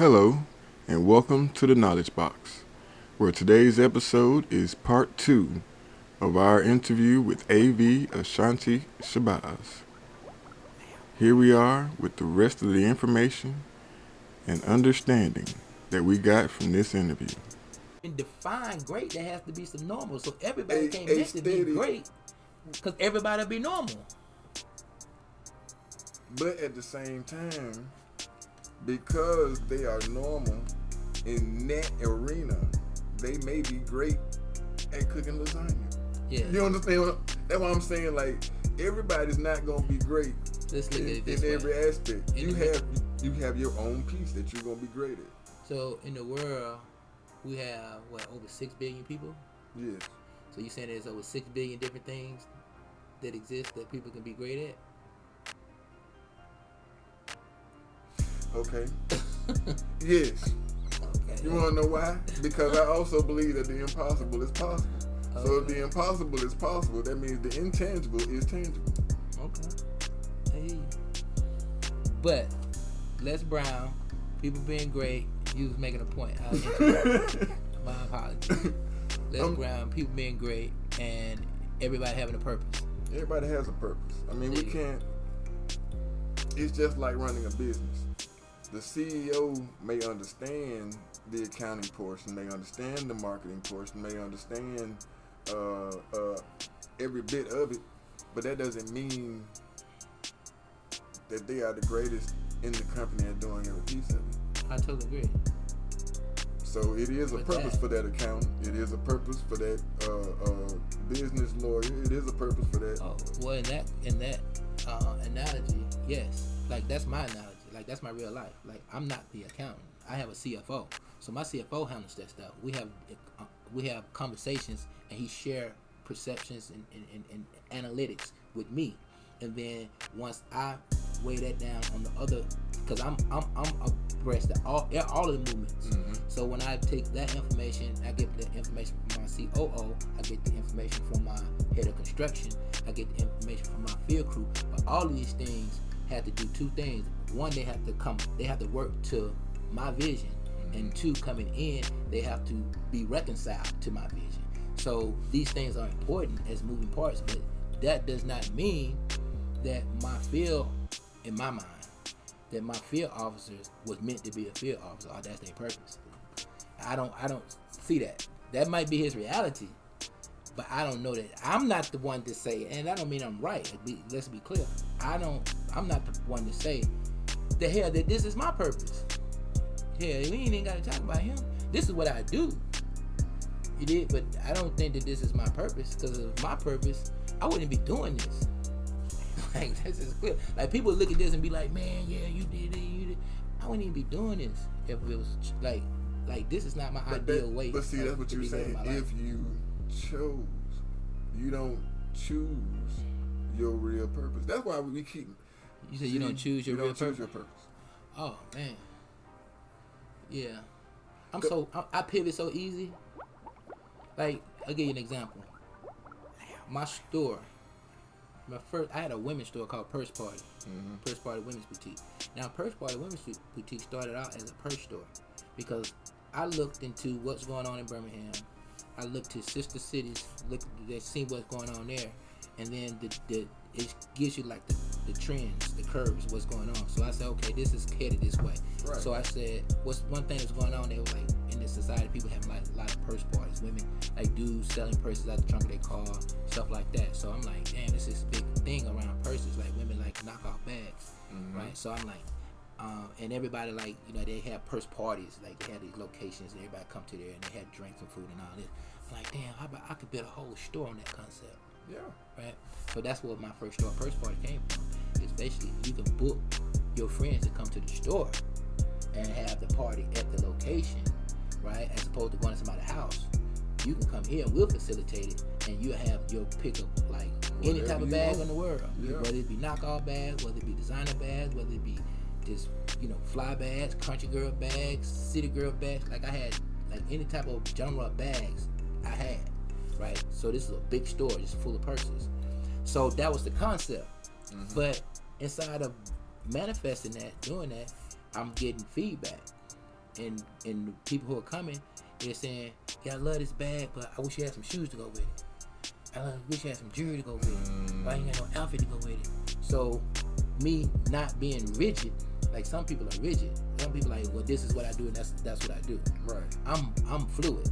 Hello, and welcome to the Knowledge Box, where today's episode is part two of our interview with Avee-Ashanti Shabazz. Here we are with the rest of the information and understanding that we got from this interview. And define great, there has to be some normal. So everybody can't meant to be great because everybody be normal. But at the same time, because they are normal in that arena, they may be great at cooking lasagna. Yeah. You understand? That's what I'm saying. Like, everybody's not gonna be great Let's look at it in this every way. aspect. You have your own piece that you're gonna be great at. So in the world, we have over 6 billion people. Yes. So you saying there's over 6 billion different things that exist that people can be great at? Okay. Yes. Okay. You want to know why? Because I also believe that the impossible is possible. Okay. So if the impossible is possible, that means the intangible is tangible. Okay. Hey. But Les Brown, people being great. You was making a point. My apologies. Les Brown, people being great, and everybody having a purpose. Everybody has a purpose. I mean, we can't. It's just like running a business. The CEO may understand the accounting portion, may understand the marketing portion, may understand every bit of it, but that doesn't mean that they are the greatest in the company at doing every piece of it. I totally agree. So it is a purpose for that accountant. It is a purpose for that business lawyer. It is a purpose for that. Oh, well, in that analogy, yes. Like, that's my analogy. Like, that's my real life. Like, I'm not the accountant. I have a CFO. So my CFO handles that stuff. We have conversations, and he share perceptions and analytics with me. And then once I weigh that down on the other, because I'm abreast of all of the movements. Mm-hmm. So when I take that information, I get the information from my COO, I get the information from my head of construction, I get the information from my field crew. But all of these things have to do two things. One, they have to work to my vision. And two, coming in, they have to be reconciled to my vision. So these things are important as moving parts, but that does not mean that my field, in my mind, that my field officers was meant to be a field officer, or that's their purpose. I don't see that. That might be his reality, but I don't know that. I'm not the one to say, and I don't mean I'm right. Let's be clear. I'm not the one to say the hell that this is my purpose. Hell, we ain't even got to talk about him. This is what I do. You did, but I don't think that this is my purpose. Because of my purpose, I wouldn't be doing this. Like, this is clear. Like, people look at this and be like, man, yeah, you did it. I wouldn't even be doing this if it was like this is not my ideal way. But see, that's what you're saying. If you chose, you don't choose your real purpose. That's why we keep. You said you don't choose your real purpose? Choose your purpose. Oh, man. Yeah. I pivot so easy. Like, I'll give you an example. My store. I had a women's store called Purse Party. Mm-hmm. Purse Party Women's Boutique. Now, Purse Party Women's Boutique started out as a purse store because I looked into what's going on in Birmingham. I looked to sister cities, see what's going on there, and then it gives you like the trends, the curves, what's going on. So I said, okay, this is headed this way. Right. So I said, what's one thing that's going on? They were like, in this society, people have like a lot of purse parties. Women, like dudes selling purses out the trunk of their car, stuff like that. So I'm like, damn, this is this big thing around purses. Like, women like knock off bags, mm-hmm. right? So I'm like, and everybody like, they have purse parties. Like, they had these locations and everybody come to there and they had drinks and food and all this. I'm like, damn, I could build a whole store on that concept. Yeah. Right. So that's what my first store, Purse Party, came from. It's basically you can book your friends to come to the store and have the party at the location, right? As opposed to going to somebody's house. You can come here, we'll facilitate it, and you'll have your pickup like any type of bag in the world. Yeah. Whether it be knockoff bags, whether it be designer bags, whether it be just fly bags, country girl bags, city girl bags. Like, I had like any type of genre of bags I had. Right, so this is a big store just full of purses. So that was the concept. Mm-hmm. But inside of manifesting that, doing that, I'm getting feedback. and the people who are coming, they're saying, yeah, I love this bag, but I wish you had some shoes to go with it. I wish you had some jewelry to go with it. But I ain't got no outfit to go with it. So me not being rigid, like some people are rigid. Some people like, well, this is what I do and that's what I do. Right. I'm fluid.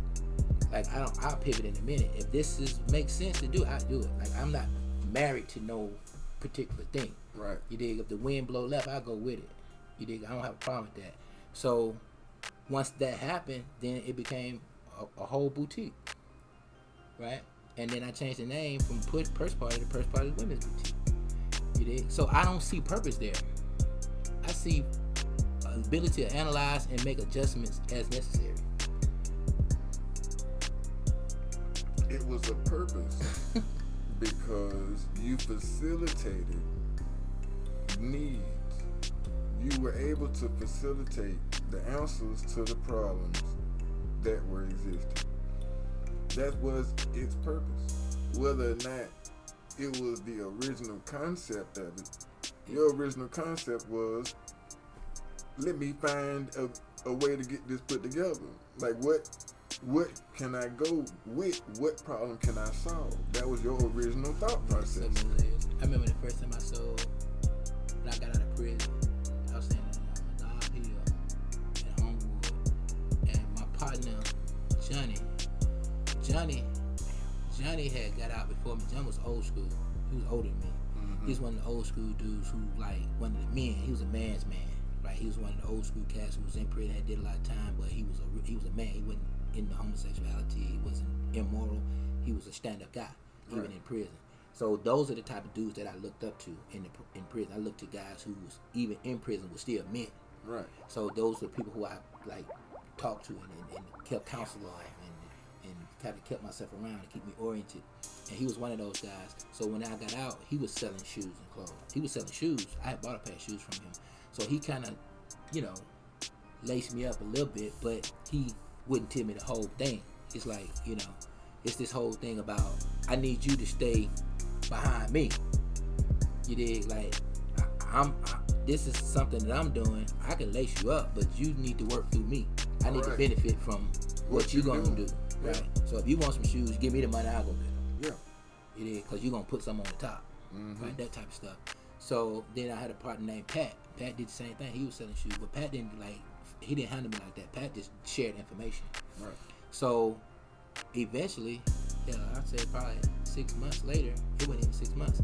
Like I'll pivot in a minute. If this makes sense to do, I do it. Like I'm not married to no particular thing. Right. You dig? If the wind blow left, I go with it. You dig? I don't have a problem with that. So once that happened, then it became a whole boutique, right? And then I changed the name from Purse Party to Purse Party Women's Boutique. You dig? So I don't see purpose there. I see ability to analyze and make adjustments as necessary. It was a purpose because you facilitated needs. You were able to facilitate the answers to the problems that were existing. That was its purpose. Whether or not it was the original concept of it, your original concept was, let me find a way to get this put together. Like what can I go with? What problem can I solve? That was your original thought process. I remember the first time I sold, when I got out of prison, I was staying in Knob Hill in Homewood, and my partner Johnny had got out before me. John was old school. He was older than me. Mm-hmm. He's one of the old school dudes who, like, one of the men. He was a man's man, right? He was one of the old school cats who was in prison, had did a lot of time, but he was a man. He wasn't into homosexuality. He wasn't immoral. He was a stand-up guy, even in prison. So those are the type of dudes that I looked up to in prison. I looked at guys who was even in prison was still men. Right. So those were people who I like talked to and kept counsel on and kind of kept myself around to keep me oriented. And he was one of those guys. So when I got out, he was selling shoes and clothes. He was selling shoes. I had bought a pair of shoes from him. So he kind of, laced me up a little bit, but he wouldn't tell me the whole thing. It's like, it's this whole thing about, I need you to stay behind me. You dig? Like, this is something that I'm doing. I can lace you up, but you need to work through me. I need to benefit from what you gonna do. Right. Yeah. So if you want some shoes, give me the money. I'll go get them. Yeah. You dig? Because you're gonna put some on the top. Mm-hmm. Right. That type of stuff. So then I had a partner named Pat. Pat did the same thing. He was selling shoes, but Pat didn't he didn't handle me like that. Pat just shared information. Right. So eventually, I'd say probably 6 months later, it wasn't even 6 months.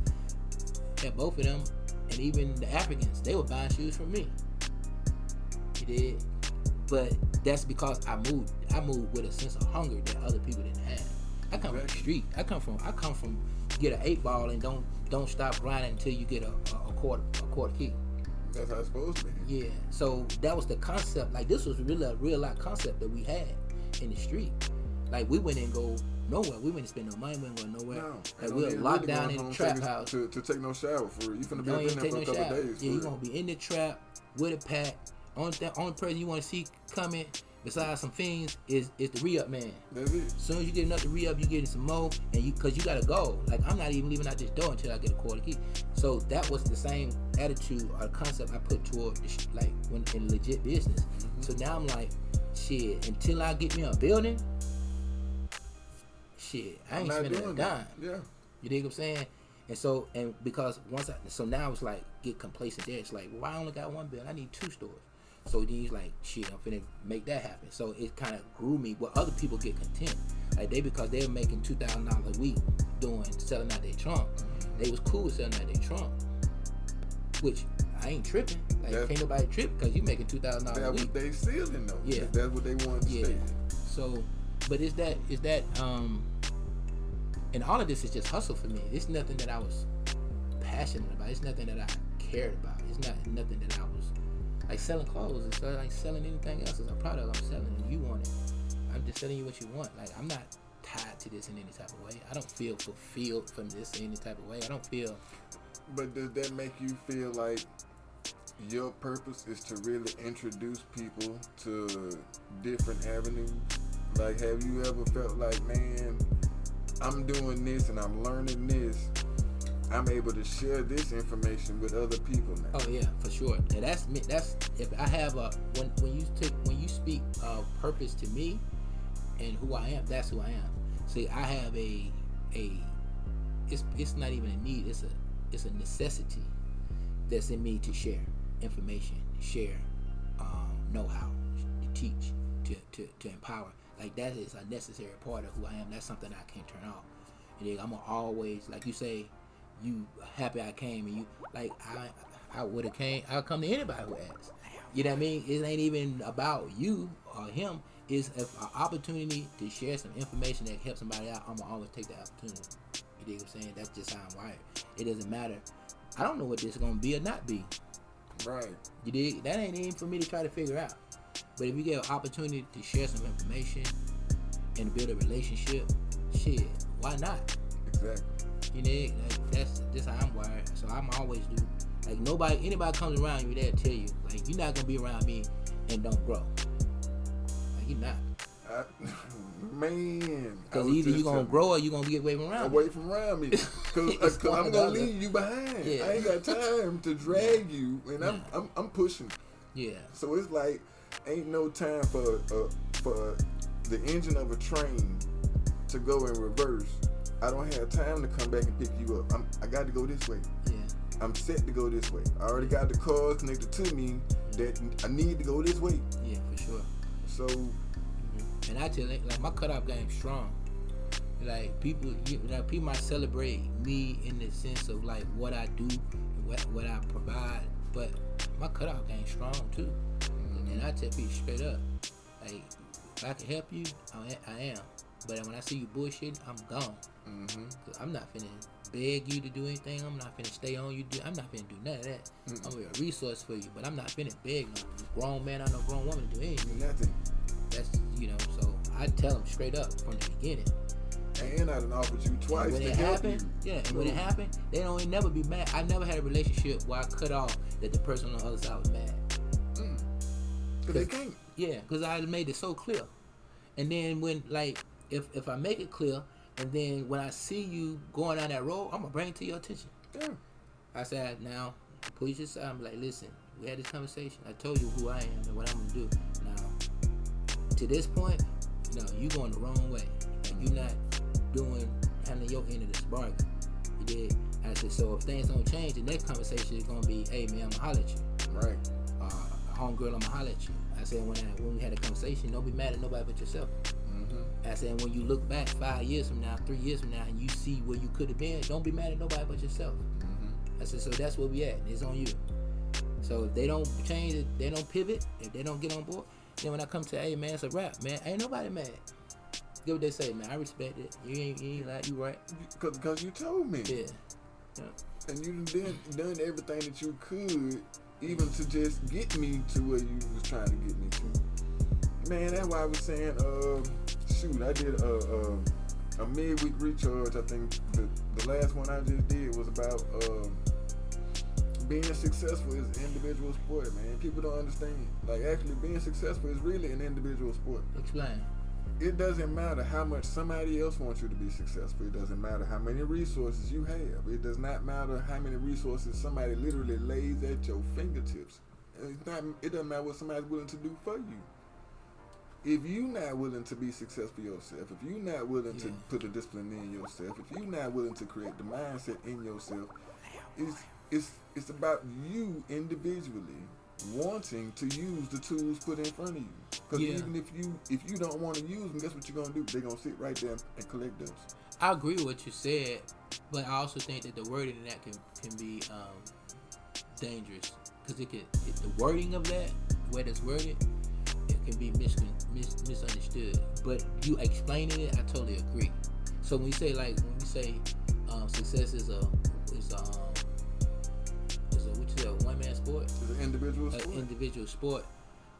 Had both of them, and even the Africans, they were buying shoes from me. You did, but that's because I moved with a sense of hunger that other people didn't have. I come from the street. I come from get an 8-ball and don't stop grinding until you get a quarter key. That's how it's supposed to be. Yeah. So that was the concept. Like, this was really a real life concept that we had in the street. Like, we wouldn't go nowhere. We wouldn't spend no money. We wouldn't go nowhere. No. Like, we were locked down in the trap house. To take no shower for real. You finna be Don't up in even there take for no a couple shower. days. Yeah, you're gonna be in the trap with a pack. Only person you want to see coming besides some fiends is the re-up man. That's it. As soon as you get enough to re-up, you getting some more, and cause you gotta go. Like, I'm not even leaving out this door until I get a quarter key. So that was the same attitude or concept I put toward when in legit business. Mm-hmm. So now I'm like, shit, until I get me a building, shit, I ain't spending a dime. Yeah. You dig what I'm saying? And because so now it's like get complacent there. It's like, well, I only got one building. I need 2 stores. So then he's like, shit, I'm finna make that happen. So it kind of grew me. Where other people get content, like because they're making $2,000 a week selling out their trunk. They was cool with selling out their trunk, which I ain't tripping. Like, can't nobody trip because you making $2,000 a week. That's what they feeling though. Yeah, that's what they want to stay. So, but is that and all of this is just hustle for me. It's nothing that I was passionate about. It's nothing that I cared about. It's nothing that I was like selling clothes. It's like selling anything else. It's a product I'm selling and you want it. I'm just selling you what you want. Like, I'm not tied to this in any type of way. I don't feel fulfilled from this in any type of way. I don't feel. But does that make you feel like your purpose is to really introduce people to different avenues? Like, have you ever felt like, man, I'm doing this and I'm learning this, I'm able to share this information with other people now? Oh yeah, for sure. And that's me. That's if I have when you speak purpose to me and who I am, that's who I am. See, I have it's not even a need, it's a necessity that's in me to share information, share know-how, to teach, to empower. Like, that is a necessary part of who I am. That's something I can't turn off. And I'm always, like you say, you happy I came, and you like I would have came. I'll come to anybody who asks. You know what I mean? It ain't even about you or him. It's an opportunity to share some information that helps somebody out. I'm gonna always take that opportunity. You dig what I'm saying? That's just how I'm wired. It doesn't matter. I don't know what this is gonna be or not be. Right. You dig? That ain't even for me to try to figure out. But if you get an opportunity to share some information and build a relationship, shit, why not? Exactly. You dig? Like, that's how I'm wired. So I'm always do. Like, anybody comes around you, they'll tell you, like, you're not gonna be around me and don't grow. Like, you're not. Man. Because either you're gonna grow or you're gonna get away from around me. Because I'm gonna leave you behind. Yeah. I ain't got time to drag you, and I'm pushing. Yeah. So it's like, ain't no time for the engine of a train to go in reverse. I don't have time to come back and pick you up. I got to go this way. Yeah. I'm set to go this way. I already got the cars connected to me that I need to go this way. Yeah, for sure. So, and I tell it, like, my cutoff game strong. Like, people might celebrate me in the sense of like what I do, what I provide, but my cutoff game strong too. And I tell people straight up, like, if I can help you, I am. But when I see you bullshitting, I'm gone. Cause I'm not finna beg you to do anything. I'm not finna stay on you. I'm not finna do none of that. I'm gonna be a resource for you, but I'm not finna beg no grown man or no grown woman to do anything. Nothing. That's, so I tell them straight up from the beginning. And I done offered you twice when to it help happened, you. yeah, and when it happened, they don't never be mad. I never had a relationship where I cut off that the person on the other side was mad. Cause they can't. Yeah, because I made it so clear. And then when, like, if I make it clear, and then when I see you going down that road, I'm gonna bring it to your attention. Yeah. I said, now, pull you aside. I'm like, listen, we had this conversation. I told you who I am and what I'm gonna do. Now, to this point, no, you going the wrong way. Like, you're not handling your end of this bargain. You did. I said, so if things don't change, the next conversation is gonna be, hey man, I'm gonna holler at you. Right. Homegirl, I'm gonna holler at you. I said, when we had a conversation, don't be mad at nobody but yourself. I said, when you look back 5 years from now, 3 years from now, and you see where you could have been, don't be mad at nobody but yourself. I said, so that's where we at. It's on you. So if they don't change, if they don't pivot, if they don't get on board, then when I come to, hey man, it's a wrap, man. Ain't nobody mad. Get what they say, man. I respect it. You ain't like, you right. Because you told me. Yeah. And you done everything that you could, even to just get me to where you was trying to get me to. Man, that's why I was saying, I did a midweek recharge. I think the last one I just did was about being successful is an individual sport, man. People don't understand. Like, actually being successful is really an individual sport. Explain. It doesn't matter how much somebody else wants you to be successful. It doesn't matter how many resources you have. It does not matter how many resources somebody literally lays at your fingertips. It doesn't matter what somebody's willing to do for you. If you're not willing to be successful yourself, if you're not willing to put the discipline in yourself, if you're not willing to create the mindset in yourself, it's about you individually wanting to use the tools put in front of you. Because even if you don't want to use them, guess what you're gonna do? They're gonna sit right there and collect those. I agree with what you said, but I also think that the wording in that can be dangerous, because the wording of that, the way that's worded, it can be misunderstood. But you explaining it, I totally agree. So when you say success is a one man sport, it's an individual sport. Individual sport.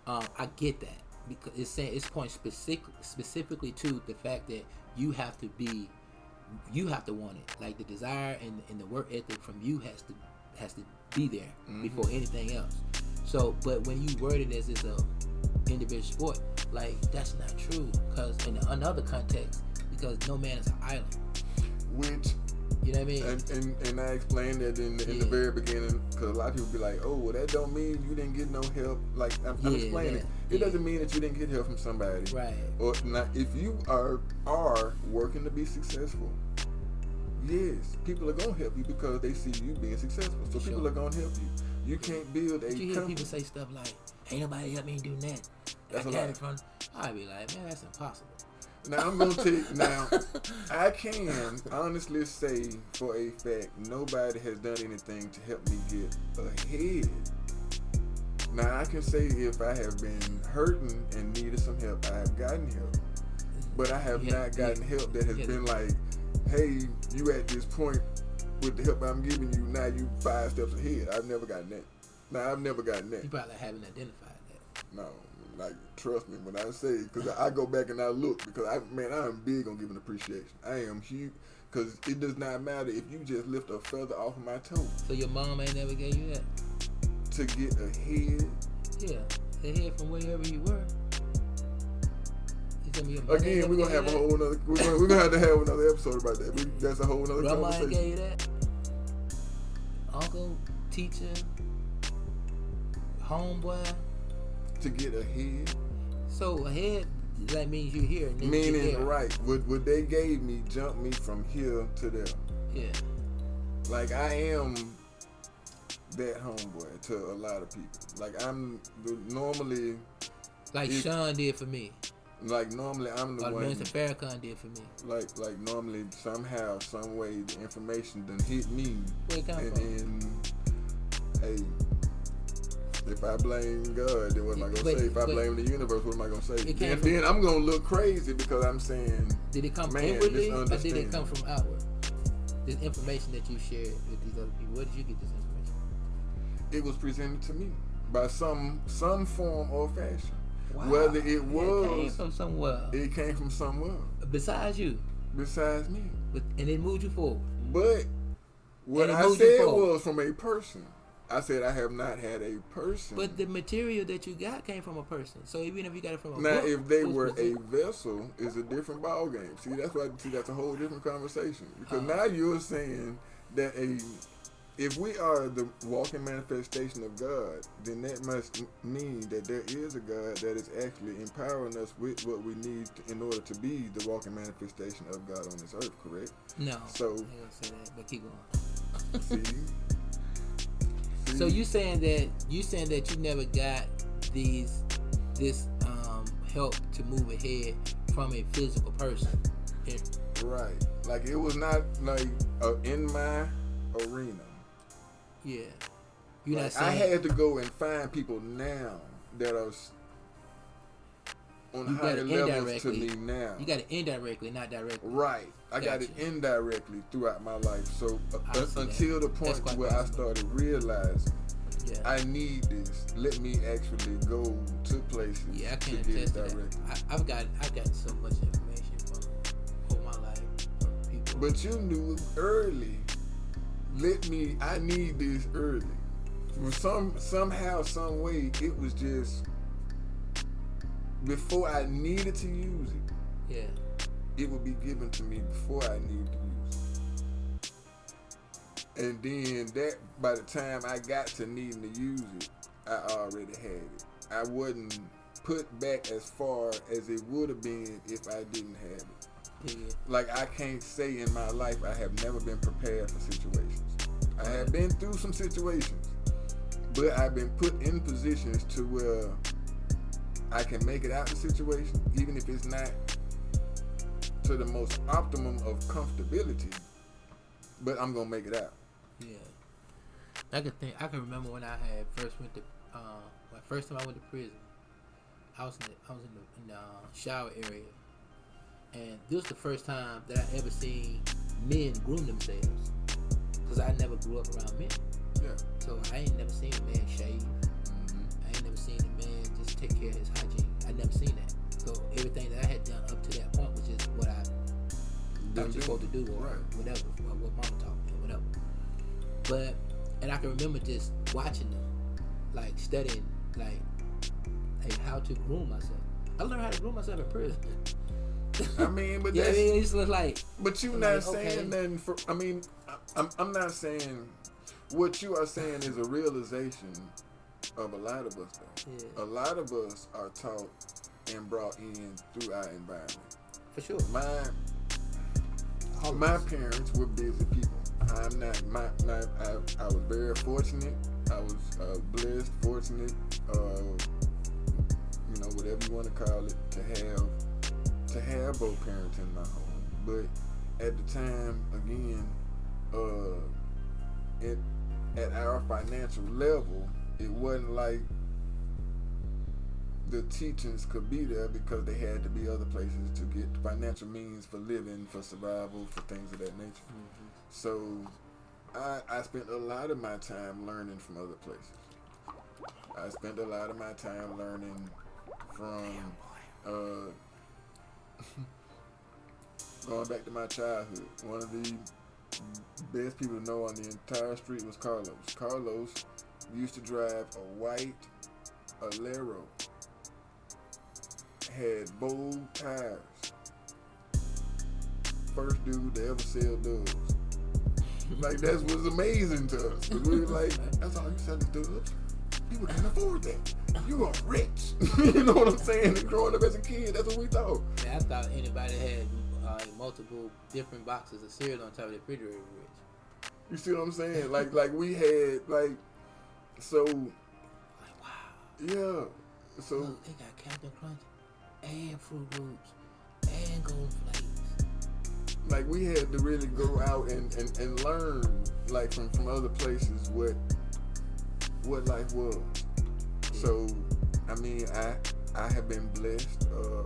I get that, because it's pointing specifically to the fact that you have to want it. Like, the desire and the work ethic from you has to be there before anything else. So, but when you word it as it's a individual sport, like, that's not true. Because in another context, because no man is an island. Which You know what I mean? And I explained that in the very beginning, because a lot of people be like, oh, well, that don't mean you didn't get no help. Like, I'm explaining it doesn't mean that you didn't get help from somebody. Right. Or not, if you are working to be successful, yes, people are gonna help you because they see you being successful. So people are gonna help you. You can't build a But you hear company. people say stuff like, ain't nobody help me do that. That's I a got lie. it from. I'd be like, man, that's impossible. Now I'm gonna take now. I can honestly say for a fact nobody has done anything to help me get ahead. Now I can say if I have been hurting and needed some help, I have gotten help. But I have not gotten help that has been like, hey, you at this point with the help I'm giving you, now you 5 steps ahead. I've never gotten that. Now I've never gotten that. You probably haven't identified that. No. Like, trust me when I say, because I go back and I look, because I am big on giving appreciation. I am huge, because it does not matter if you just lift a feather off of my toe. So your mom ain't never gave you that? To get ahead? Yeah, ahead from wherever you were. You tell me your mom Again, we're going to have a whole nother, we're gonna have to have another episode about that. That's a whole nother Grandma conversation. ain't gave you that? Uncle, teacher, homeboy? To get ahead? So ahead, that means you're here. And then Meaning, right, what they gave me jumped me from here to there. Yeah. Like, I am that homeboy to a lot of people. Like, I'm normally... Like Sean did for me. Like, normally I'm the or one... Mr. Farrakhan did for me. Like normally, somehow, some way, the information done hit me. Where it come and from? then, hey... If I blame God, then what am I going to say? If I blame the universe, what am I going to say? Then I'm going to look crazy because I'm saying, did it come from inwardly or did it come from outward? This information that you shared with these other people, where did you get this information? It was presented to me by some form or fashion. Wow. Whether it came from somewhere. It came from somewhere. Besides you. Besides me. And it moved you forward. But what I said was from a person. I said I have not had a person. But the material that you got came from a person. So even if you got it from a now, book, if they were a vessel, it's a different ball game. See, that's a whole different conversation. Because now you're saying that if we are the walking manifestation of God, then that must mean that there is a God that is actually empowering us with what we need in order to be the walking manifestation of God on this earth. Correct? No. So I ain't gonna say that, but keep going. See. So you saying that you never got this help to move ahead from a physical person. Right. Like it was not like in my arena. Yeah. You're like, not saying I had to go and find people now that are on higher levels to me now. You got it indirectly, not directly. Right. I got it indirectly throughout my life. So until the point where I started realizing I need this. Let me actually go to places I to can't get it attest to directly. that. I've got so much information from my life from people. But you knew early. I need this early. Somehow, some way, it was just before I needed to use it. Yeah. It would be given to me before I needed to use it. And then that, by the time I got to needing to use it, I already had it. I wasn't put back as far as it would have been if I didn't have it. Yeah. Like I can't say in my life I have never been prepared for situations. I have been through some situations, but I've been put in positions to where I can make it out the situation, even if it's not to the most optimum of comfortability, but I'm gonna make it out. Yeah. I can remember when I had first went to my first time I went to prison. I was in the shower area, and this was the first time that I ever seen men groom themselves, because I never grew up around men. Yeah. So I ain't never seen a man shave. I ain't never seen a man just take care of his hygiene. I never seen that. So everything that I had done up to that point was just what I thought you're supposed to do, or whatever, or what mama taught me, or whatever. And I can remember just watching them, like studying, like how to groom myself. I learned how to groom myself in prison. I mean, but yeah, that's, I mean, it's just like. but you I'm not like, saying okay. nothing for. I mean, I'm not saying what you are saying is a realization of a lot of us. Though Yeah. a lot of us are taught and brought in through our environment. For sure. My parents were busy people. I'm not. I was very fortunate. I was blessed, fortunate. Whatever you want to call it, to have both parents in my home. But at the time, again, at our financial level, it wasn't like the teachings could be there because they had to be other places to get financial means for living, for survival, for things of that nature. Mm-hmm. So I spent a lot of my time learning from other places. I spent a lot of my time learning from going back to my childhood. One of the best people to know on the entire street was Carlos. Carlos used to drive a white Alero. Had bold tires. First dude to ever sell dubs. Like, that was amazing to us. Cause we were like, that's all you selling dubs? People can't afford that. You are rich. You know what I'm saying? And growing up as a kid, that's what we thought. Man, I thought anybody had multiple different boxes of cereal on top of the refrigerator was rich. You see what I'm saying? Like we had, so. Like, wow. Yeah. So. Look, they got Captain Crunch and Fruit Loops and Golden Flakes. Like, we had to really go out and learn, like, from other places what life was. So, I mean, I have been blessed, or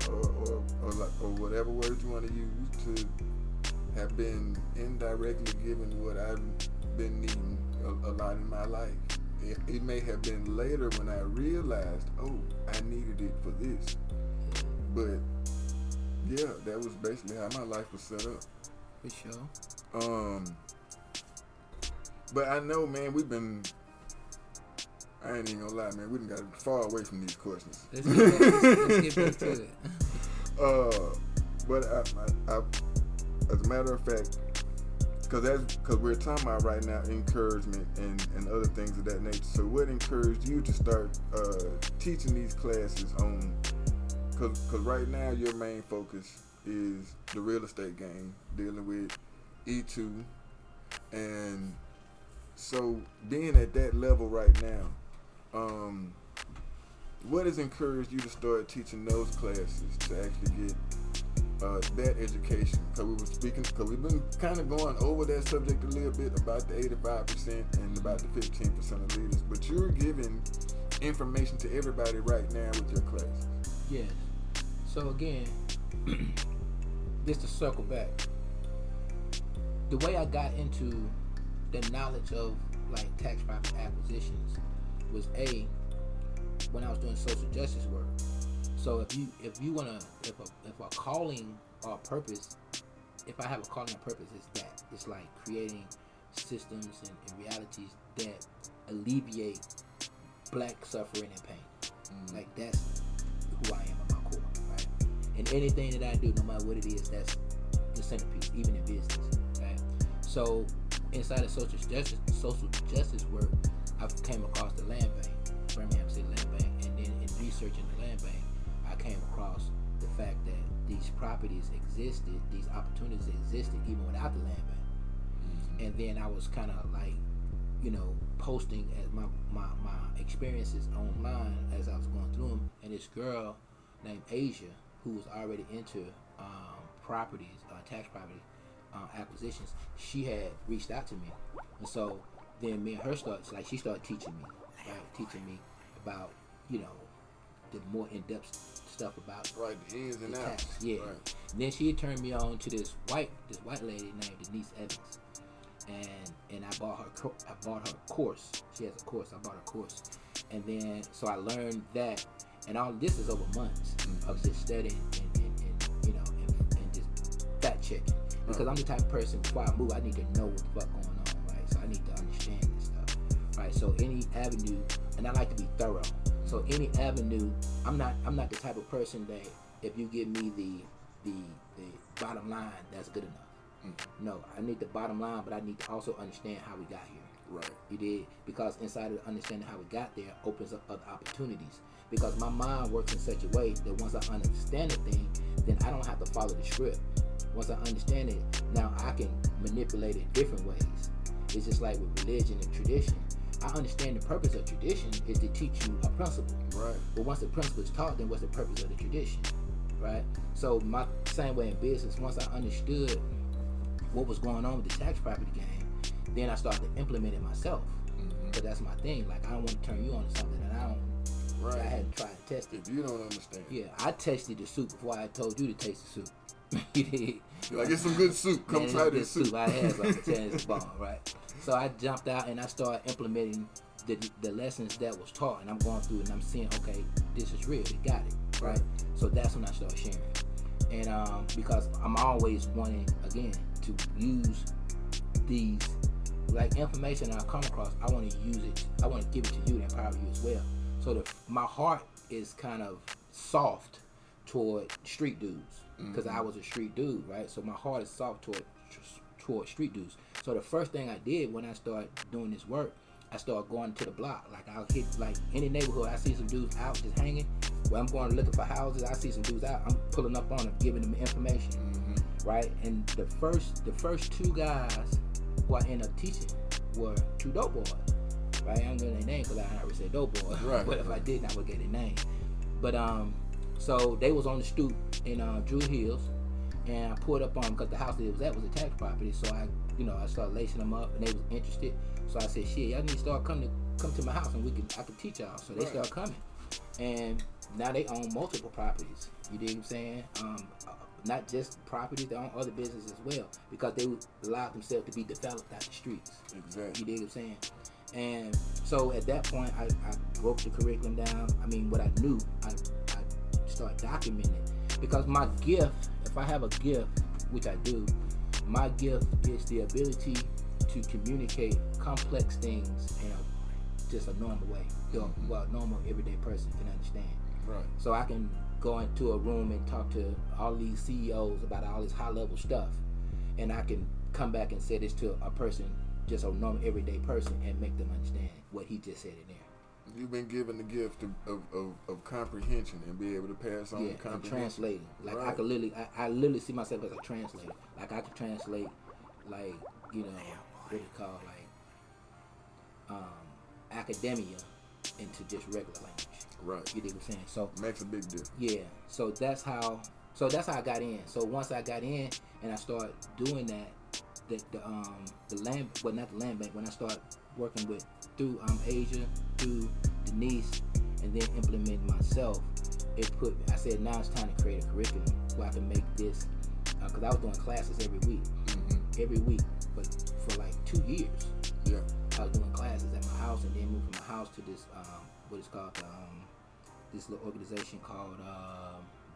whatever word you want to use, to have been indirectly given what I've been needing a lot in my life. It may have been later when I realized, oh, I needed it for this. But yeah, that was basically how my life was set up. For sure. But I know, man, I ain't even gonna lie, man, we done got far away from these questions. Let's get back to it. But I, as a matter of fact, because we're talking about right now encouragement and other things of that nature. So what encouraged you to start teaching these classes on? Because right now your main focus is the real estate game, dealing with E2, and so being at that level right now, what has encouraged you to start teaching those classes to actually get that education? Because we've been kind of going over that subject a little bit about the 85% and about the 15% of leaders, but you're giving information to everybody right now with your classes. Yes. So again, just to circle back, the way I got into the knowledge of like tax property acquisitions was when I was doing social justice work. So if you wanna if a calling or a purpose, if I have a calling or purpose, it's that. It's like creating systems and realities that alleviate black suffering and pain. Like, that's who I am at my core, right? And anything that I do, no matter what it is, that's the centerpiece, even in business, right? So inside of social justice work, I came across the land bank, Birmingham City Land Bank, and then in researching the land bank, I came across the fact that these properties existed, these opportunities existed even without the land bank. And then I was kind of like, posting as my experiences online as I was going through them, and this girl named Asia, who was already into properties, tax property acquisitions, she had reached out to me, and so then me and her she started teaching me about the more in-depth stuff about the ins and outs. Tax. Yeah. Right. And then she turned me on to this white lady named Denise Evans. And I bought her course. She has a course. I bought her course, and then so I learned that, and all this is over months of just studying and just fact checking, because I'm the type of person, before I move, I need to know what the fuck going on, right? So I need to understand this stuff, right? So any avenue, and I like to be thorough. So any avenue, I'm not the type of person that if you give me the the bottom line that's good enough. No, I need the bottom line, but I need to also understand how we got here. Right. You did, because inside of understanding how we got there opens up other opportunities. Because my mind works in such a way that once I understand the thing, then I don't have to follow the script. Once I understand it, now I can manipulate it different ways. It's just like with religion and tradition. I understand the purpose of tradition is to teach you a principle. Right. But once the principle is taught, then what's the purpose of the tradition? Right? So my same way in business, once I understood what was going on with the tax property game, then I started to implement it myself. Because that's my thing. Like, I don't want to turn you on to something that I don't. Right. I had to try and test it. If you don't understand. Yeah, I tasted the soup before I told you to taste the soup. You did. You're like, it's some good soup. Come Man, try it's this good soup. I had something to tell you, it's a bomb, right? So I jumped out and I started implementing the lessons that was taught, and I'm going through it and I'm seeing, okay, this is real. They got it, right? So that's when I started sharing. And because I'm always wanting, again, to use these, like, information I come across, I want to use it. I want to give it to you to empower you as well. So my heart is kind of soft toward street dudes, because I was a street dude, right? So my heart is soft toward street dudes. So the first thing I did when I started doing this work, I started going to the block. Like, I'll hit, like, any neighborhood, I see some dudes out just hanging. When I'm going looking for houses, I see some dudes out. I'm pulling up on them, giving them information, right? And the first two guys who I ended up teaching were two dope boys, right? I'm gonna their name because I already said dope boys, right? But if I didn't, I would get their name. But so they was on the stoop in Drew Hills, and I pulled up on them because the house that it was at was a tax property. So I started lacing them up, and they was interested. So I said, shit, y'all need to start come to my house, and I could teach y'all. So they started coming, and now they own multiple properties. You dig what I'm saying? Not just properties, they own other businesses as well, because they allowed themselves to be developed out the streets. Exactly. You dig what I'm saying? And so at that point, I broke the curriculum down. I mean, what I knew, I started documenting it. Because my gift, if I have a gift, which I do, my gift is the ability to communicate complex things in just a normal way. Well, a normal everyday person can understand. Right. So I can go into a room and talk to all these CEOs about all this high level stuff, and I can come back and say this to a person, just a normal everyday person, and make them understand what he just said in there. You've been given the gift of comprehension and be able to pass on comprehension. And translating. Like, right. I literally see myself as a translator. Like, I could translate, like, what do you call, like, academia into just regular language. Right. You dig what I'm saying? So makes a big difference. Yeah. So that's how I got in. So once I got in and I started doing that, the land, well, not the land bank, when I started working through Asia, through Denise, and then implementing myself, I said, now it's time to create a curriculum where I can make this, because I was doing classes every week, but for like 2 years. Yeah. I was doing classes at my house, and then moved from my house to this, what is called, this little organization called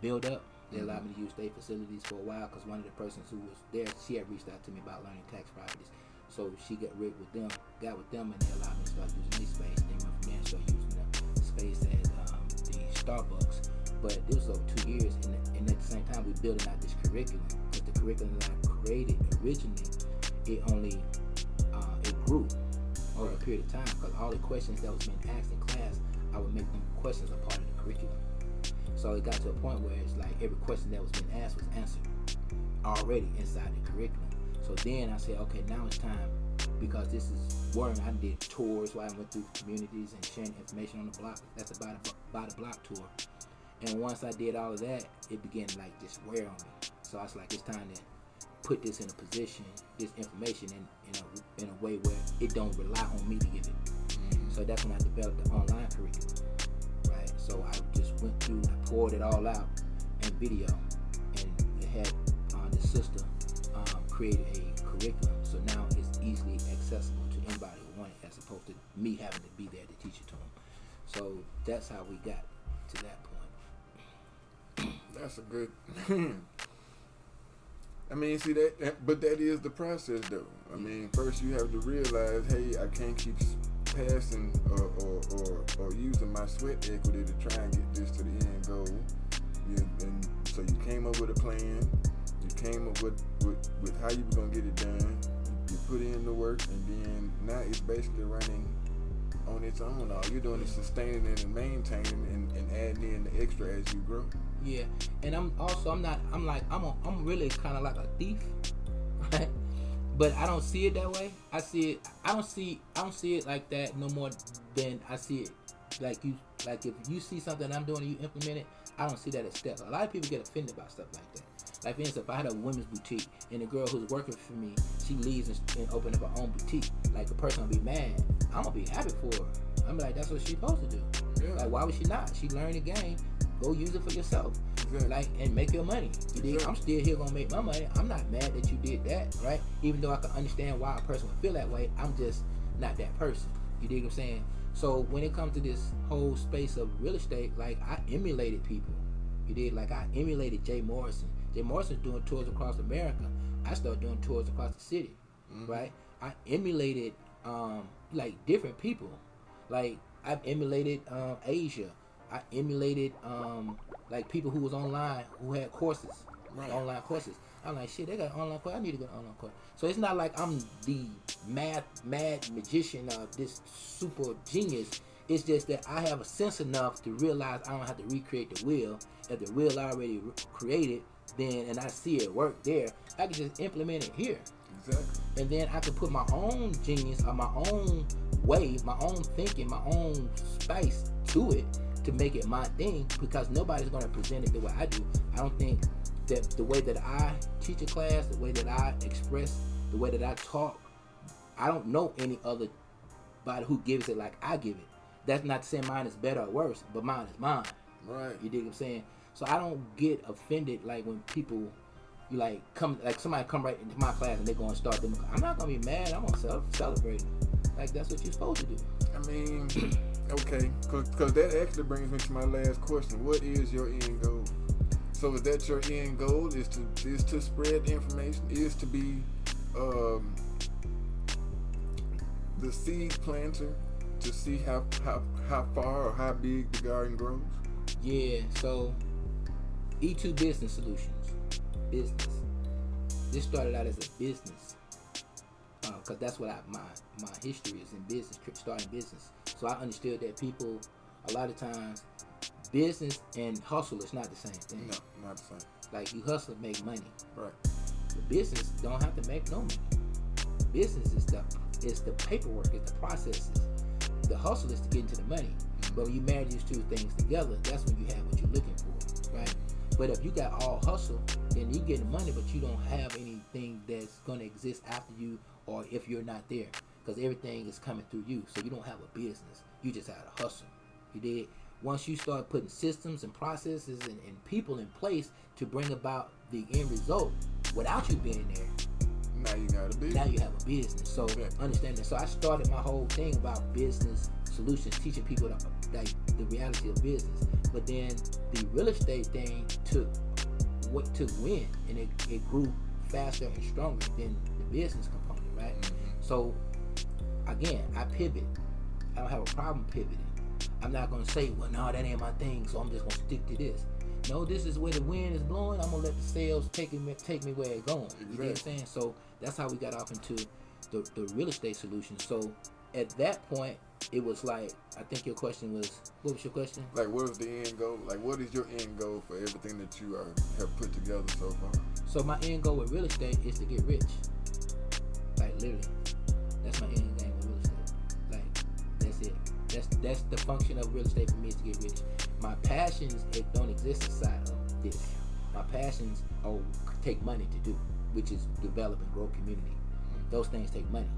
Build Up. They allowed me to use their facilities for a while, because one of the persons who was there, she had reached out to me about learning tax properties. So she got with them, and they allowed me to start using their space. Then went from there and started using the space at the Starbucks. But this was over 2 years, and at the same time, we building out this curriculum. But the curriculum that I created originally, it grew over a period of time, because all the questions that was being asked in class, I would make them questions a part of the curriculum. So it got to a point where it's like every question that was being asked was answered already inside the curriculum. So then I said, okay, now it's time, because this is working. I did tours where I went through communities and sharing information on the block. That's a by the block tour. And once I did all of that, it began to like just wear on me. So I was like, it's time to put this in a position, this information in a way where it don't rely on me to give it. So that's when I developed the online curriculum, right? So I just went through, I poured it all out in video, and it had the sister created a curriculum. So now it's easily accessible to anybody who wants it, as opposed to me having to be there to teach it to them. So that's how we got to that point. That's a good. I mean, see but that is the process, though. I mean, first you have to realize, hey, I can't keep passing or using my sweat equity to try and get this to the end goal. And so you came up with a plan. You came up with how you were gonna get it done. You put in the work, and then now it's basically running on its own. All you're doing is sustaining it and maintaining and adding in the extra as you grow. Yeah, and I'm really kind of like a thief, right? But I don't see it that way. I don't see it like that no more than I see it like you. Like if you see something I'm doing and you implement it, I don't see that as steps. A lot of people get offended about stuff like that. Like for instance, if I had a women's boutique and the girl who's working for me, she leaves and open up her own boutique, like the person will be mad. I'm gonna be happy for her. I'm like, that's what she's supposed to do. Yeah. Like why would she not? She learned the game. Go use it for yourself. Exactly. Like and make your money. You dig? I'm still here gonna make my money. I'm not mad that you did that, right? Even though I can understand why a person would feel that way, I'm just not that person. You dig what I'm saying? So when it comes to this whole space of real estate, like I emulated people. You did, like I emulated Jay Morrison. Jay Morrison's doing tours across America. I started doing tours across the city, right? I emulated like different people. Like I've emulated Asia. I emulated like people who was online who had courses, online courses. I'm like, shit, they got online course. I need to go to online course. So it's not like I'm the mad magician of this super genius. It's just that I have a sense enough to realize I don't have to recreate the wheel. If the wheel already created, then and I see it work there, I can just implement it here. Exactly. And then I can put my own genius or my own way, my own thinking, my own spice to it to make it my thing, because nobody's going to present it the way I do. I don't think that the way that I teach a class, the way that I express, the way that I talk, I don't know any other body who gives it like I give it. That's not to say mine is better or worse, but mine is mine. Right. You dig what I'm saying? So I don't get offended like when people like come, like somebody come right into my class and they're going to start them. I'm not going to be mad. I'm going to celebrate it. Like that's what you're supposed to do. I mean, okay, because that actually brings me to my last question. What is your end goal? So is that your end goal? Is to spread the information? Is to be the seed planter to see how far or how big the garden grows? Yeah. So E2 Business Solutions, business. This started out as a business. Because that's what my history is in business, starting business. So I understood that people, a lot of times, business and hustle is not the same thing. No, not the same. Like you hustle, make money. Right. The business don't have to make no money. Business is the paperwork, it's the processes. The hustle is to get into the money. But when you marry these two things together, that's when you have what you're looking for, right? But if you got all hustle, then you get the money, but you don't have anything that's going to exist after you, or if you're not there, because everything is coming through you. So you don't have a business. You just had a hustle. You did. Once you start putting systems and processes and people in place to bring about the end result without you being there, now you got a business. Now you have a business. So understand that. So I started my whole thing about business solutions, teaching people the reality of business. But then the real estate thing took win, and it grew faster and stronger than the business component, right? So again, I pivot. I don't have a problem pivoting. I'm not gonna say, well, no, that ain't my thing, so I'm just gonna stick to this. No, this is where the wind is blowing. I'm gonna let the sails take me where it's going. You know what I'm saying? So that's how we got off into the real estate solution. So at that point, it was like, I think your question was, what was your question? Like, what is the end goal? Like, what is your end goal for everything that you have put together so far? So my end goal with real estate is to get rich. Like literally, that's my end game with real estate. Like that's it. That's the function of real estate for me, is to get rich. My passions, it don't exist inside of this. My passions take money to do, which is develop and grow community. Those things take money.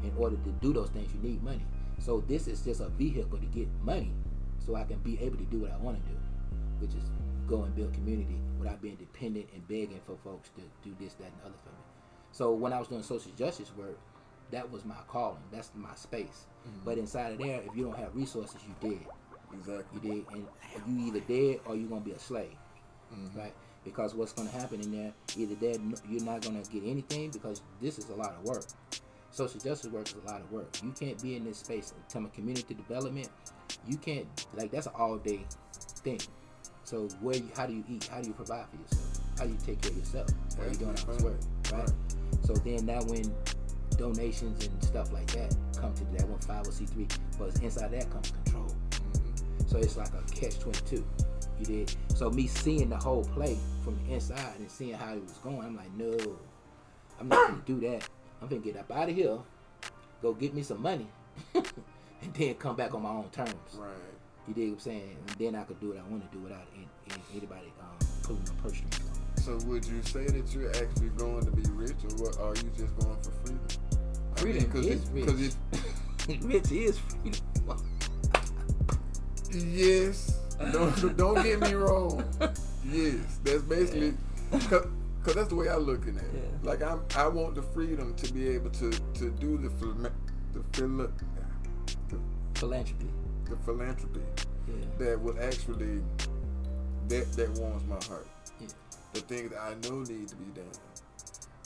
In order to do those things, you need money. So this is just a vehicle to get money, so I can be able to do what I want to do, which is go and build community without being dependent and begging for folks to do this, that, and the other for me. So when I was doing social justice work, that was my calling. That's my space. But inside of there, if you don't have resources, you dead. Exactly. You dead, and you either dead or you're gonna be a slave, right? Because what's gonna happen in there, either dead, you're not gonna get anything, because this is a lot of work. Social justice work is a lot of work. You can't be in this space in terms of community development. You can't, like, that's an all day thing. So how do you eat? How do you provide for yourself? how you take care of yourself while you're doing all this work, right? So then that when donations and stuff like that come to that one 501c3, but inside that comes control. So it's like a catch-22. You did. So me seeing the whole play from the inside and seeing how it was going, I'm like, no, I'm not gonna do that. I'm gonna get up out of here, go get me some money, and then come back on my own terms. Right. You dig what I'm saying? And then I could do what I want to do without anybody pulling my purse strings on. So would you say that you're actually going to be rich, or what, are you just going for freedom? Freedom is rich. Rich is freedom. Yes. Don't get me wrong. Yes, that's basically because that's the way I'm looking at it. Yeah. Like I want the freedom to be able to do the Philanthropy. The philanthropy Yeah. that would actually that warms my heart. Yeah. The things that I know need to be done.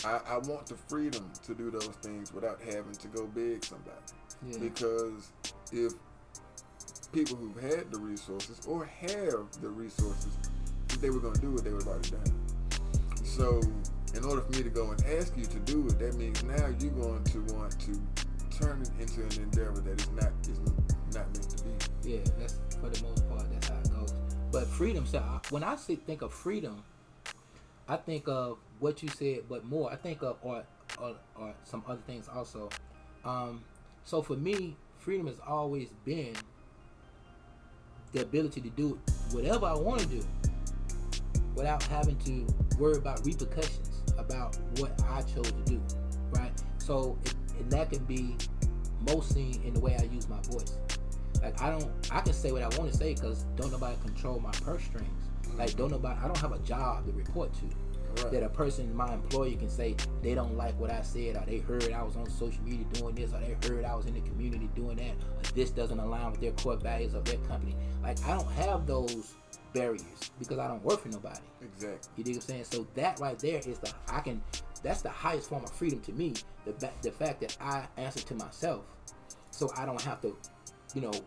I want the freedom to do those things without having to go beg somebody. Yeah. Because if people who've had the resources or have the resources, if they were going to do it, they would have already done it. So in order for me to go and ask you to do it, that means now you're going to want to turn it into an endeavor that is not meant to be. Yeah, that's for the most part, that's how it goes. But freedom, so when I think of freedom, I think of what you said, but more. I think of or some other things also. So for me, freedom has always been the ability to do whatever I want to do without having to worry about repercussions about what I chose to do, right? So and that can be most seen in the way I use my voice. Like I can say what I want to say because don't nobody control my purse strings. Like I don't have a job to report to. Right. That a person, my employer, can say they don't like what I said, or they heard I was on social media doing this, or they heard I was in the community doing that, or this doesn't align with their core values of their company. Like I don't have those barriers because I don't work for nobody. Exactly. You dig what I'm saying? So that right there is that's the highest form of freedom to me. The fact that I answer to myself, so I don't have to,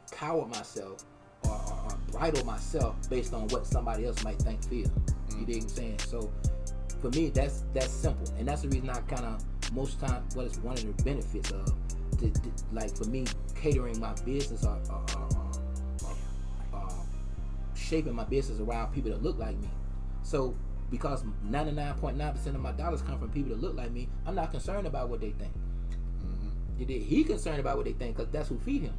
cower myself or bridle myself based on what somebody else might think feel. You dig what I'm saying? So for me, that's simple, and that's the reason I kind of most times what is one of the benefits of like for me catering my business or shaping my business around people that look like me. So because 99.9% of my dollars come from people that look like me, I'm not concerned about what they think. You dig? He concerned about what they think because that's who feed him.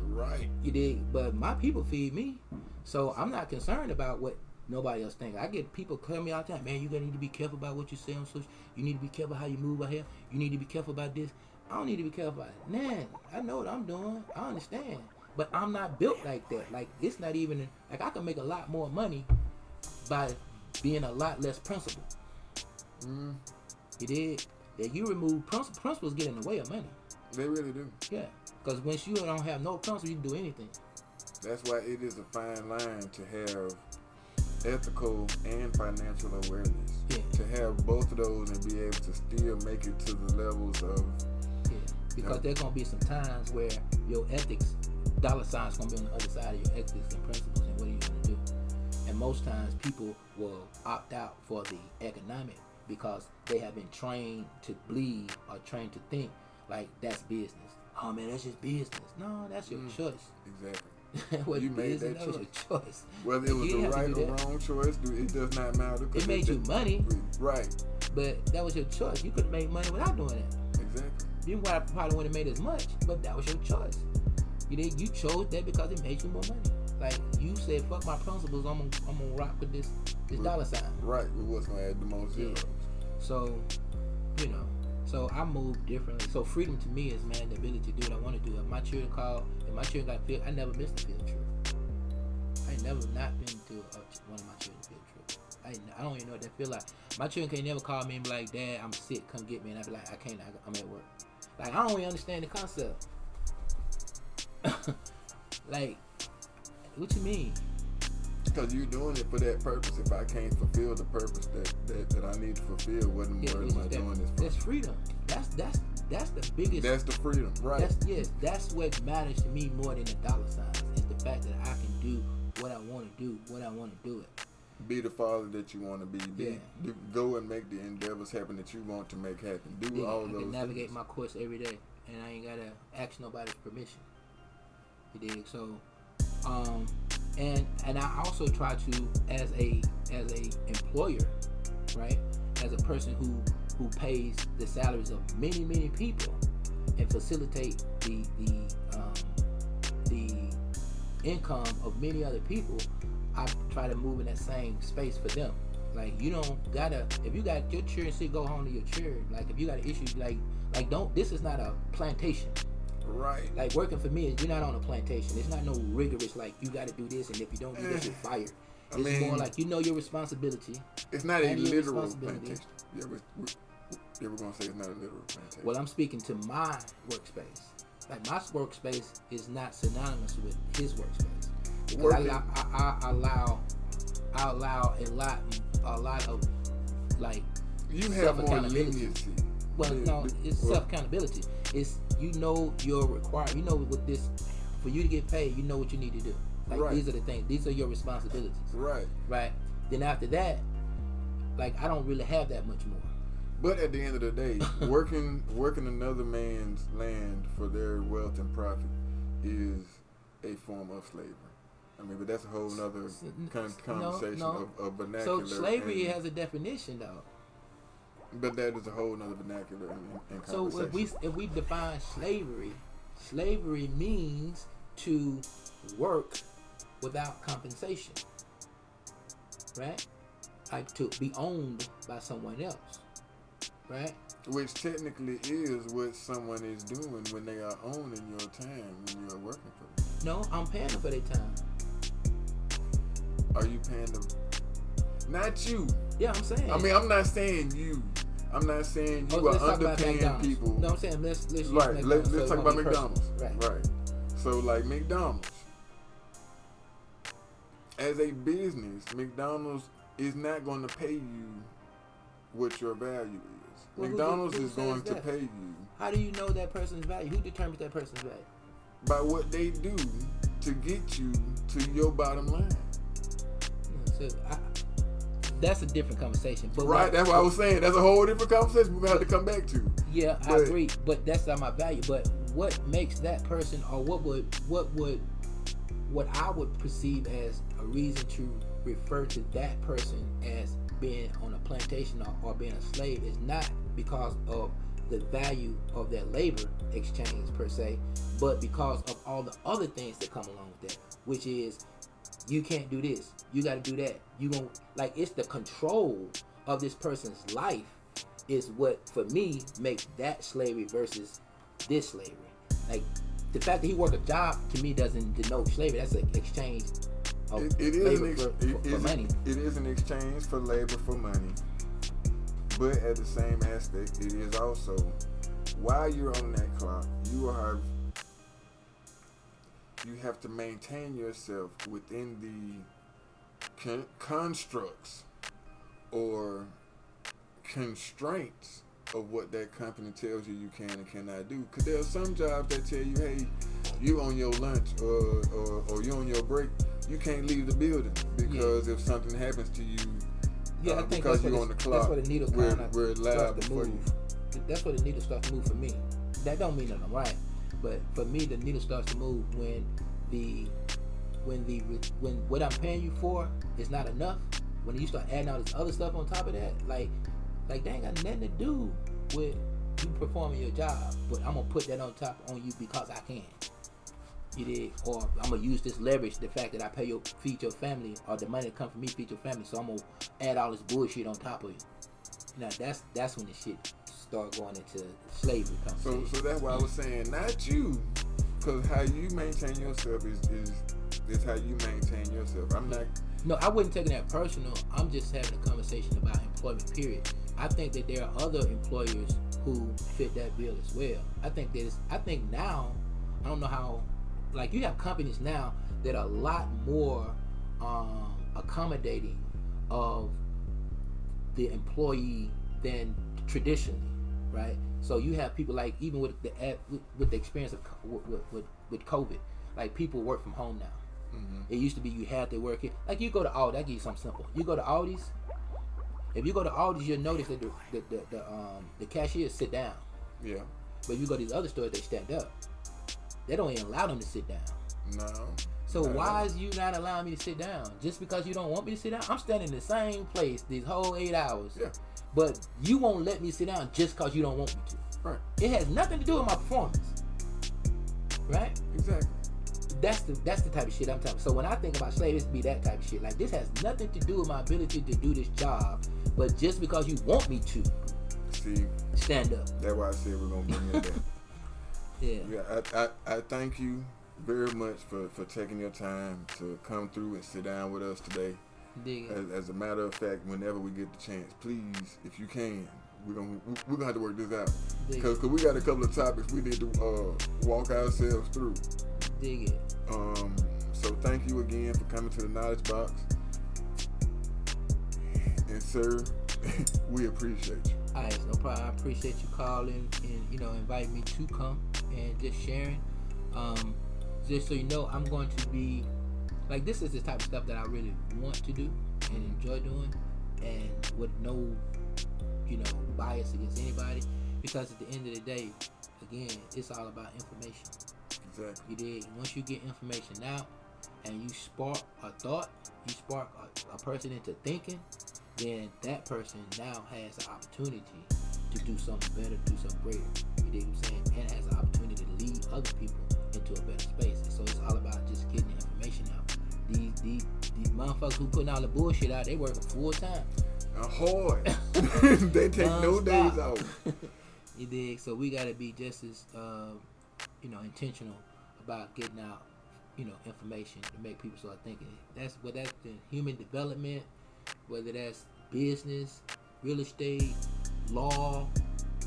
Right. You dig? But my people feed me, so I'm not concerned about what nobody else thinks. I get people tell me all the time, man, you gotta need to be careful about what you say on social. You need to be careful how you move out here. You need to be careful about this. I don't need to be careful about it. Man, I know what I'm doing. I understand. But I'm not built like that. Like it's not even like I can make a lot more money by being a lot less principled. You did. That you remove principles get in the way of money. They really do. Yeah. Because once you don't have no principles, you can do anything. That's why it is a fine line to have ethical and financial awareness. Yeah. To have both of those and be able to still make it to the levels of because there's gonna be some times where your ethics, dollar signs gonna be on the other side of your ethics and principles, and what are you gonna do? And most times people will opt out for the economic because they have been trained to believe or trained to think like that's business. Oh man, that's just business. No, that's your choice. Exactly. You made that was your choice. Whether it was the right or wrong choice, it does not matter. It made you money. Right. But that was your choice. You could have made money without doing that. Exactly. You probably wouldn't have made as much, but that was your choice. You chose that because it made you more money. Like you said, fuck my principles. I'm gonna rock with this dollar sign. Right. With what's gonna add the most zeros. So, So I move differently. So freedom to me is, man, the ability to do what I want to do. If my children call, if my children got field, I never missed a field trip. I ain't never not been to one of my children's field trips. I don't even know what that feel like. My children can never call me and be like, Dad, I'm sick, come get me. And I be like, I can't, I'm at work. Like, I don't even understand the concept. Like, what you mean? Because you're doing it for that purpose. If I can't fulfill the purpose that I need to fulfill, what am I doing this for? That's freedom. That's the biggest. That's the freedom, right? That's what matters to me more than the dollar signs. Is the fact that I can do what I want to do, when I want to do it. be the father that you want to be. Yeah. Go and make the endeavors happen that you want to make happen. Do all I those can navigate things. my course every day, and I ain't gotta ask nobody's permission. You dig? So, and I also try to, as a employer, right, as a person who pays the salaries of many people, and facilitate the income of many other people. I try to move in that same space for them. Like, you don't gotta, if you got your children sick, go home to your children. Like, if you got an issue, like don't, this is not a plantation. Right. Like, working for me, you're not on a plantation. It's not no rigorous, like, you gotta do this, and if you don't do this, you're fired. It's more like, you know your responsibility. It's not a literal plantation. Yeah, we're gonna say it's not a literal plantation. Well, I'm speaking to my workspace. Like, my workspace is not synonymous with his workspace. Because I allow a lot of, like, you have more leniency. Well, no, it's self accountability. It's, you know, your requirement. You know, with this, for you to get paid, you know what you need to do. Like, right. These are the things. These are your responsibilities. Right. Right. Then after that, like, I don't really have that much more. But at the end of the day, working another man's land for their wealth and profit is a form of slavery. I mean, but that's a whole other conversation of vernacular. So slavery has a definition, though. But that is a whole other vernacular and conversation. So if we define slavery means to work without compensation, right? Like, to be owned by someone else, right? Which technically is what someone is doing when they are owning your time when you're working for them. No, I'm paying them for their time. Are you paying them? Not you. Yeah, I'm saying. I mean, I'm not saying you. I'm not saying you are underpaying people. No, I'm saying let's right. Let's talk about McDonald's. Right. So, like, McDonald's, as a business, McDonald's is not going to pay you what your value is. Well, McDonald's who is going to pay you. How do you know that person's value? Who determines that person's value? By what they do to get you to your bottom line. So that's a different conversation. But right, that's what I was saying. That's a whole different conversation we're going to have to come back to. Yeah, I agree. But that's not my value. But what makes that person, or what I would perceive as a reason to refer to that person as being on a plantation or being a slave is not because of the value of that labor exchange per se, but because of all the other things that come along with that, which is, you can't do this, you got to do that, you gon', like, it's the control of this person's life is what, for me, makes that slavery versus this slavery. Like, the fact that he worked a job, to me, doesn't denote slavery. That's an exchange of labor for money. It is an exchange for labor for money. But at the same aspect, it is also, while you're on that clock, you have to maintain yourself within the constructs or constraints of what that company tells you can and cannot do. Because there are some jobs that tell you, hey, you on your lunch or you on your break, you can't leave the building because if something happens to you, I think because you're on the clock, that's where the needle we're liable starts to for move. you. That's where the needle starts to move for me. That don't mean that I'm right, but for me, the needle starts to move when what I'm paying you for is not enough. When you start adding all this other stuff on top of that, like they ain't got nothing to do with you performing your job, but I'm gonna put that on top on you because I can. You did, or I'm gonna use this leverage, the fact that I feed your family, or the money that come from me feed your family. So I'm gonna add all this bullshit on top of you. Now that's when the shit start going into slavery conversation. So that's why I was saying not you, because how you maintain yourself is how you maintain yourself. I'm not. No, I wouldn't take that personal. I'm just having a conversation about employment. Period. I think that there are other employers who fit that bill as well. I think now, I don't know how. Like, you have companies now that are a lot more accommodating of the employee than traditionally, right? So you have people like, even with the experience of with COVID, like, people work from home now. It used to be you had to work it. Like you go to Aldi, I give you something simple. You go to Aldi's. If you go to Aldi's, you'll notice that the cashiers sit down. Yeah. But if you go to these other stores, they stand up. They don't even allow them to sit down. No. So why is you not allowing me to sit down? Just because you don't want me to sit down? I'm standing in the same place these whole 8 hours. Yeah. But you won't let me sit down just because you don't want me to. Right. It has nothing to do with my performance. Right? Exactly. That's the type of shit I'm talking about. So when I think about slavery, it's be that type of shit. Like, this has nothing to do with my ability to do this job, but just because you want me to. See, stand up. That's why I said we're gonna bring in that. Yeah. I thank you very much for taking your time to come through and sit down with us today. Dig it. As a matter of fact, whenever we get the chance, please, if you can, we're gonna have to work this out. Cause we got a couple of topics we need to walk ourselves through. Dig it. So thank you again for coming to the Knowledge Box. And sir, we appreciate you. Alright, no problem. I appreciate you calling and inviting me to come and just sharing. Just so you know, I'm going to be like, this is the type of stuff that I really want to do and enjoy doing, and with no bias against anybody, because at the end of the day, again, it's all about information. Exactly. You did. Once you get information out and you spark a thought, you spark a person into thinking, then that person now has the opportunity to do something better, do something greater. You dig what I'm saying? And has the opportunity to lead other people into a better space. And so it's all about just getting the information out. These motherfuckers who putting all the bullshit out, they working full time. Hard. They take no days off. You dig? So we gotta be just as intentional about getting out, information to make people start thinking. That's whether that's the human development, whether that's business, real estate, law,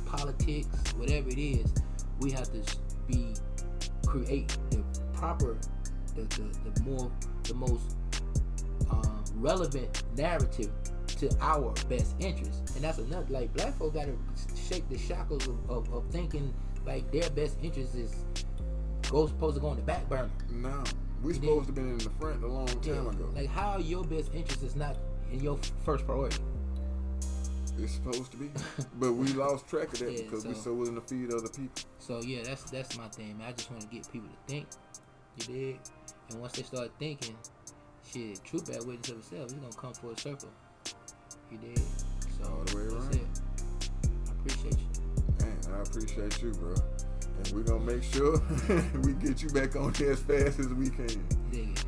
politics, whatever it is. We have to create the proper, the most relevant narrative to our best interest. And that's another, like, black folk gotta shake the shackles of thinking like their best interest is supposed to go on the back burner. No, we supposed to be in the front a long time ago. Like, how your best interest is not in your first priority? It's supposed to be, but we lost track of that because we're so willing to feed other people. So yeah, that's my thing, man. I just want to get people to think. You dig? And once they start thinking, shit, true bad witness of themselves, it's gonna come full circle. You dig? So all the way around. That's it. I appreciate you. Man, I appreciate you, bro. And we're gonna make sure we get you back on here as fast as we can. Dig it.